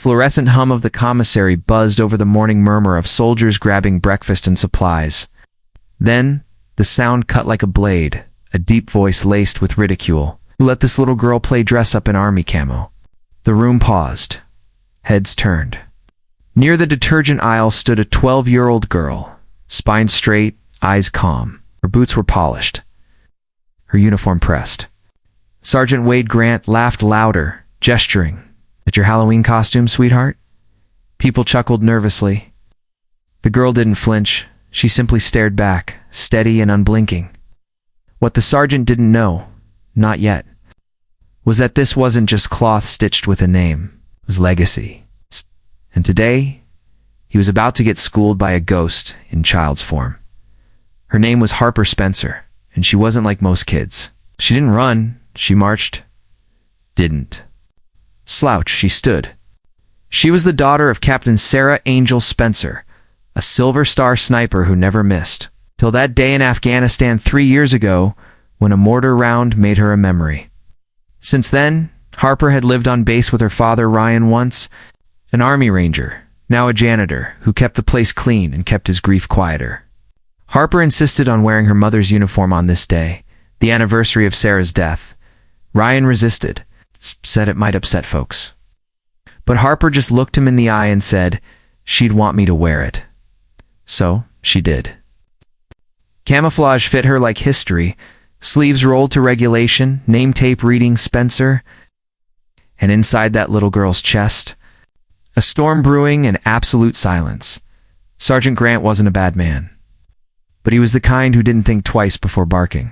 fluorescent hum of the commissary buzzed over the morning murmur of soldiers grabbing breakfast and supplies. Then, the sound cut like a blade, a deep voice laced with ridicule. "Who let this little girl play dress-up in army camo?" The room paused. Heads turned. Near the detergent aisle stood a 12-year-old girl, spine straight, eyes calm. Her boots were polished, her uniform pressed. Sergeant Wade Grant laughed louder, gesturing. "At your Halloween costume, sweetheart?" People chuckled nervously. The girl didn't flinch. She simply stared back, steady and unblinking. What the sergeant didn't know, not yet, was that this wasn't just cloth stitched with a name. It was legacy. And today, he was about to get schooled by a ghost in child's form. Her name was Harper Spencer, and she wasn't like most kids. She didn't run, she marched. Didn't slouch, she stood. She was the daughter of Captain Sarah Angel Spencer, a Silver Star sniper who never missed, till that day in Afghanistan 3 years ago when a mortar round made her a memory. Since then, Harper had lived on base with her father Ryan, once an Army Ranger, now a janitor, who kept the place clean and kept his grief quieter. Harper insisted on wearing her mother's uniform on this day, the anniversary of Sarah's death. Ryan resisted, said it might upset folks. But Harper just looked him in the eye and said she'd want me to wear it. So she did. Camouflage fit her like history, sleeves rolled to regulation, name tape reading Spencer, and inside that little girl's chest, a storm brewing and absolute silence. Sergeant Grant wasn't a bad man, but he was the kind who didn't think twice before barking.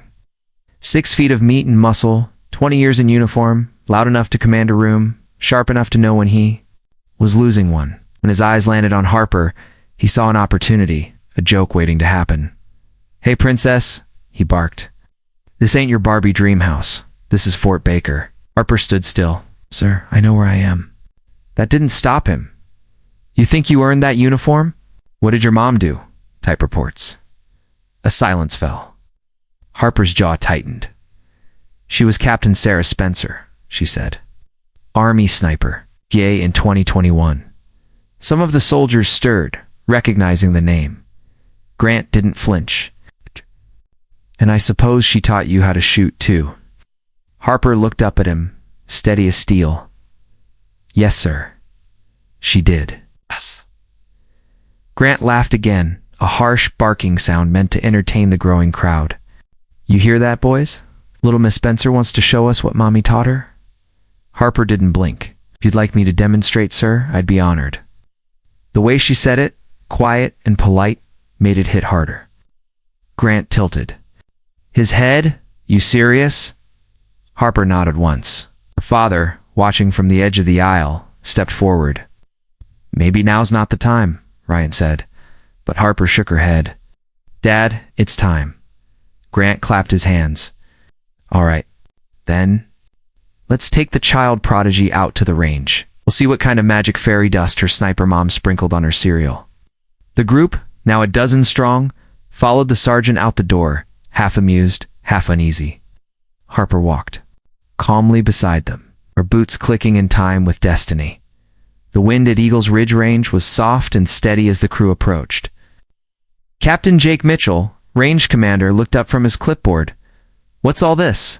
6 feet of meat and muscle, 20 years in uniform, loud enough to command a room, sharp enough to know when he was losing one. When his eyes landed on Harper, he saw an opportunity, a joke waiting to happen. "Hey, princess," he barked. "This ain't your Barbie dream house. This is Fort Baker." Harper stood still. "Sir, I know where I am." That didn't stop him. "You think you earned that uniform? What did your mom do?" Type reports. A silence fell. Harper's jaw tightened. "She was Captain Sarah Spencer," she said. "Army sniper, gay in 2021. Some of the soldiers stirred, recognizing the name. Grant didn't flinch. "And I suppose she taught you how to shoot, too." Harper looked up at him, steady as steel. "Yes, sir. She did." "Yes." Grant laughed again, a harsh barking sound meant to entertain the growing crowd. "You hear that, boys? Little Miss Spencer wants to show us what Mommy taught her." Harper didn't blink. "If you'd like me to demonstrate, sir, I'd be honored." The way she said it, quiet and polite, made it hit harder. Grant tilted. His head, "You serious?" Harper nodded once. Her father, watching from the edge of the aisle, stepped forward. "Maybe now's not the time," Ryan said, but Harper shook her head. "Dad, it's time." Grant clapped his hands. "All right, then, let's take the child prodigy out to the range. We'll see what kind of magic fairy dust her sniper mom sprinkled on her cereal." The group, now a dozen strong, followed the sergeant out the door, half amused, half uneasy. Harper walked calmly beside them, her boots clicking in time with destiny. The wind at Eagles Ridge Range was soft and steady as the crew approached. Captain Jake Mitchell, range commander, looked up from his clipboard. "What's all this?"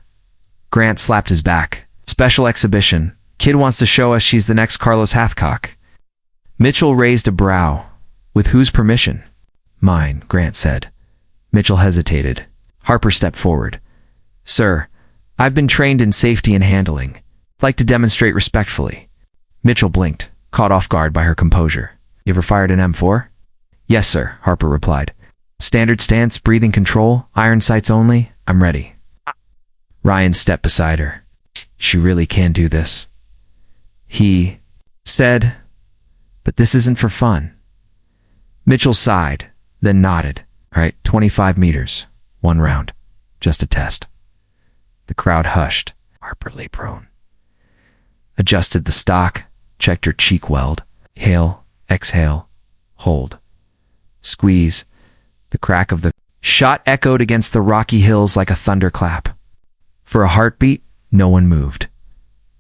Grant slapped his back. "Special exhibition. Kid wants to show us she's the next Carlos Hathcock." Mitchell raised a brow. "With whose permission?" "Mine," Grant said. Mitchell hesitated. Harper stepped forward. "Sir, I've been trained in safety and handling. I'd like to demonstrate respectfully." Mitchell blinked, caught off guard by her composure. "You ever fired an M4? "Yes, sir," Harper replied. "Standard stance, breathing control, iron sights only. I'm ready." Ryan stepped beside her. "She really can do this," he said, "but this isn't for fun." Mitchell sighed, then nodded. "All right, 25 meters, 1 round, just a test." The crowd hushed. Harper lay prone. Adjusted the stock, checked her cheek weld. Inhale, exhale, hold. Squeeze. The crack of the shot echoed against the rocky hills like a thunderclap. For a heartbeat, no one moved.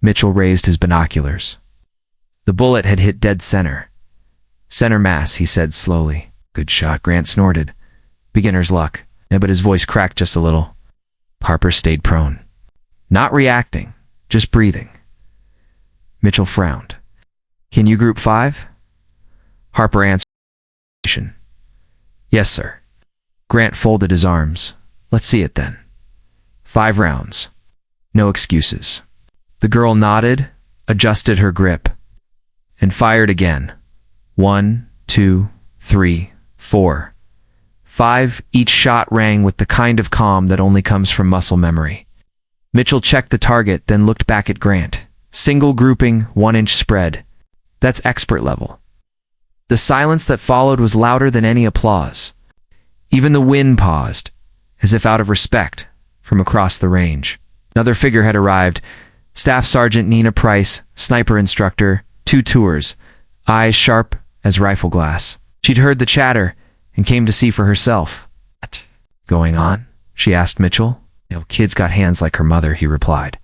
Mitchell raised his binoculars. The bullet had hit dead center. Center mass, he said slowly. Good shot, Grant snorted. Beginner's luck. Yeah, but his voice cracked just a little. Harper stayed prone. Not reacting, just breathing. Mitchell frowned. Can you group 5? Harper answered. Yes, sir. Grant folded his arms. Let's see it then. 5 rounds. No excuses. The girl nodded, adjusted her grip, and fired again. 1, 2, 3, 4, 5. Each shot rang with the kind of calm that only comes from muscle memory. Mitchell checked the target, then looked back at Grant. Single grouping, 1-inch spread. That's expert level. The silence that followed was louder than any applause. Even the wind paused, as if out of respect, from across the range. Another figure had arrived. Staff Sergeant Nina Price, sniper instructor, 2 tours, eyes sharp as rifle glass. She'd heard the chatter and came to see for herself. What going on? She asked Mitchell. Kid's got hands like her mother, he replied.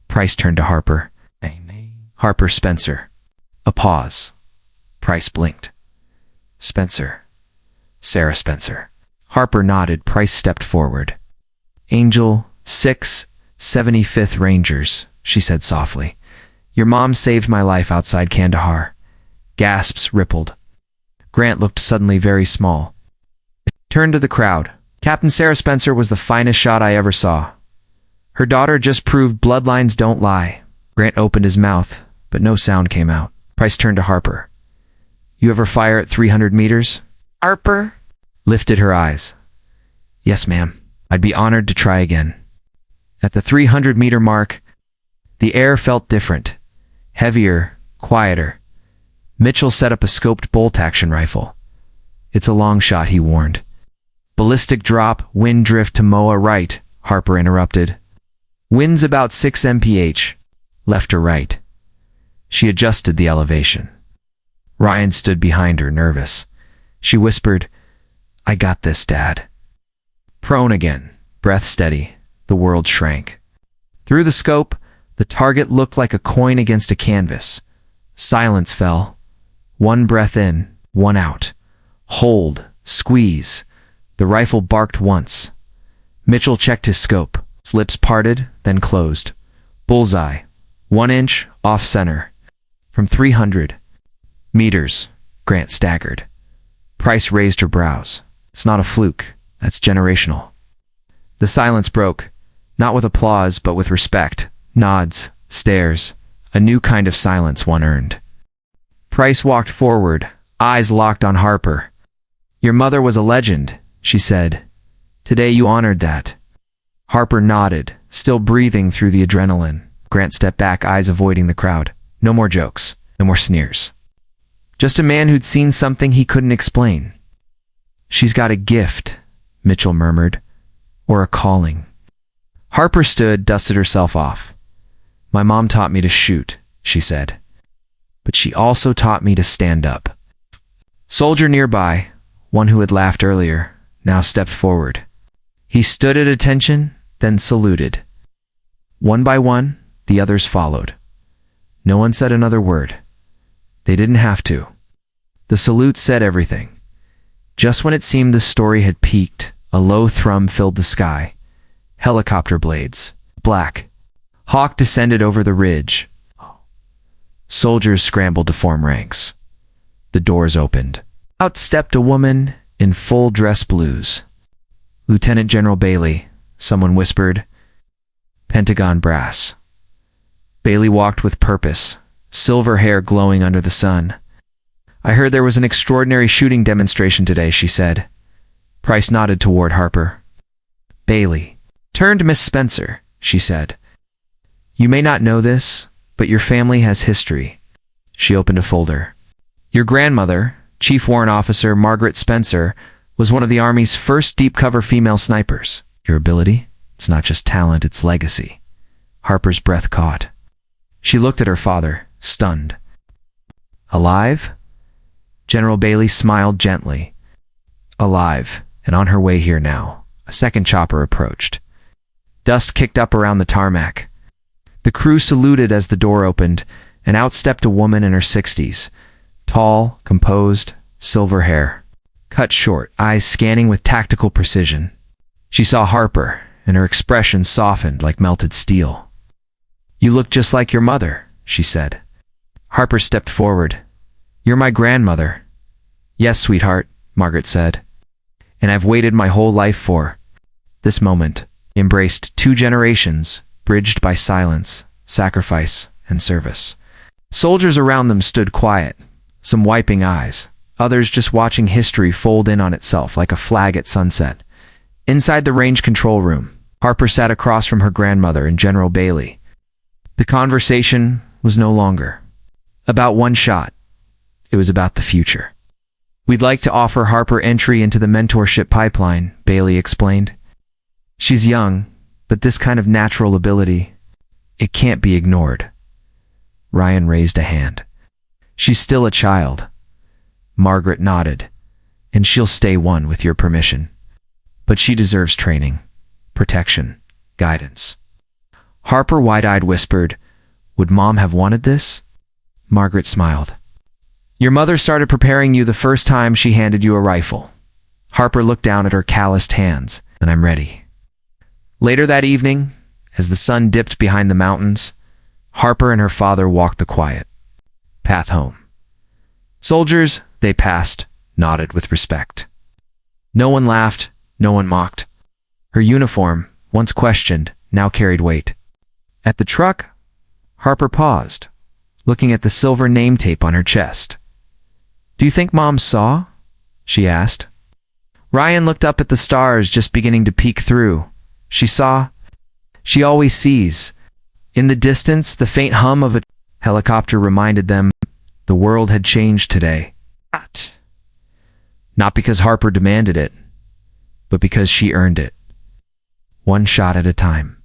Price turned to Harper. Harper Spencer. A pause. Price blinked. Spencer. Sarah Spencer. Harper nodded. Price stepped forward. Angel, 6, 75th Rangers, she said softly. Your mom saved my life outside Kandahar. Gasps rippled. Grant looked suddenly very small. Turned to the crowd. Captain Sarah Spencer was the finest shot I ever saw. Her daughter just proved bloodlines don't lie. Grant opened his mouth, but no sound came out. Price turned to Harper. You ever fire at 300 meters? Harper lifted her eyes. Yes, ma'am. I'd be honored to try again. At the 300-meter mark, the air felt different. Heavier, quieter. Mitchell set up a scoped bolt-action rifle. It's a long shot, he warned. Ballistic drop, wind drift to MOA right, Harper interrupted. Wind's about 6 mph, left or right. She adjusted the elevation. Ryan stood behind her, nervous. She whispered, I got this, Dad. Prone again, breath steady, the world shrank. Through the scope, the target looked like a coin against a canvas. Silence fell. 1 breath in, 1 out. Hold, squeeze. The rifle barked once. Mitchell checked his scope. His lips parted, then closed. Bullseye. 1 inch, off center. From 300 meters, Grant staggered. Price raised her brows. It's not a fluke. That's generational. The silence broke, not with applause, but with respect. Nods, stares, a new kind of silence one earned. Price walked forward, eyes locked on Harper. Your mother was a legend, she said. Today you honored that. Harper nodded, still breathing through the adrenaline. Grant stepped back, eyes avoiding the crowd. No more jokes, no more sneers. Just a man who'd seen something he couldn't explain. She's got a gift, Mitchell murmured, or a calling. Harper stood, dusted herself off. My mom taught me to shoot, she said. But she also taught me to stand up. Soldier nearby, one who had laughed earlier, now stepped forward. He stood at attention, then saluted. One by one, the others followed. No one said another word. They didn't have to. The salute said everything. Just when it seemed the story had peaked, a low thrum filled the sky. Helicopter blades, black. Hawk descended over the ridge. Soldiers scrambled to form ranks. The doors opened. Out stepped a woman in full dress blues. Lieutenant General Bailey, someone whispered. Pentagon brass. Bailey walked with purpose, silver hair glowing under the sun. I heard there was an extraordinary shooting demonstration today, she said. Price nodded toward Harper. Bailey turned to Miss Spencer, she said. You may not know this, but your family has history. She opened a folder. Your grandmother, Chief Warrant Officer Margaret Spencer, was one of the Army's first deep-cover female snipers. Your ability? It's not just talent, it's legacy. Harper's breath caught. She looked at her father, stunned. Alive? General Bailey smiled gently. Alive, and on her way here now. A second chopper approached. Dust kicked up around the tarmac. The crew saluted as the door opened, and out stepped a woman in her 60s, tall, composed, silver hair, cut short, eyes scanning with tactical precision. She saw Harper, and her expression softened like melted steel. "You look just like your mother," she said. Harper stepped forward. "You're my grandmother." "Yes, sweetheart," Margaret said. "And I've waited my whole life for." This moment embraced 2 generations, bridged by silence, sacrifice, and service. Soldiers around them stood quiet, some wiping eyes, others just watching history fold in on itself like a flag at sunset. Inside the range control room, Harper sat across from her grandmother and General Bailey. The conversation was no longer about one shot. It was about the future. "We'd like to offer Harper entry into the mentorship pipeline," Bailey explained. "She's young, but this kind of natural ability, it can't be ignored." Ryan raised a hand. "She's still a child." Margaret nodded. "And she'll stay one with your permission. But she deserves training, protection, guidance." Harper wide-eyed whispered, "Would Mom have wanted this?" Margaret smiled. "Your mother started preparing you the first time she handed you a rifle." Harper looked down at her calloused hands. "And I'm ready." Later that evening, as the sun dipped behind the mountains, Harper and her father walked the quiet path home. Soldiers they passed nodded with respect. No one laughed, no one mocked. Her uniform, once questioned, now carried weight. At the truck, Harper paused, looking at the silver name tape on her chest. "Do you think Mom saw?" she asked. Ryan looked up at the stars just beginning to peek through. She saw. She always sees. In the distance, the faint hum of a helicopter reminded them the world had changed today. Not because Harper demanded it, but because she earned it. One shot at a time.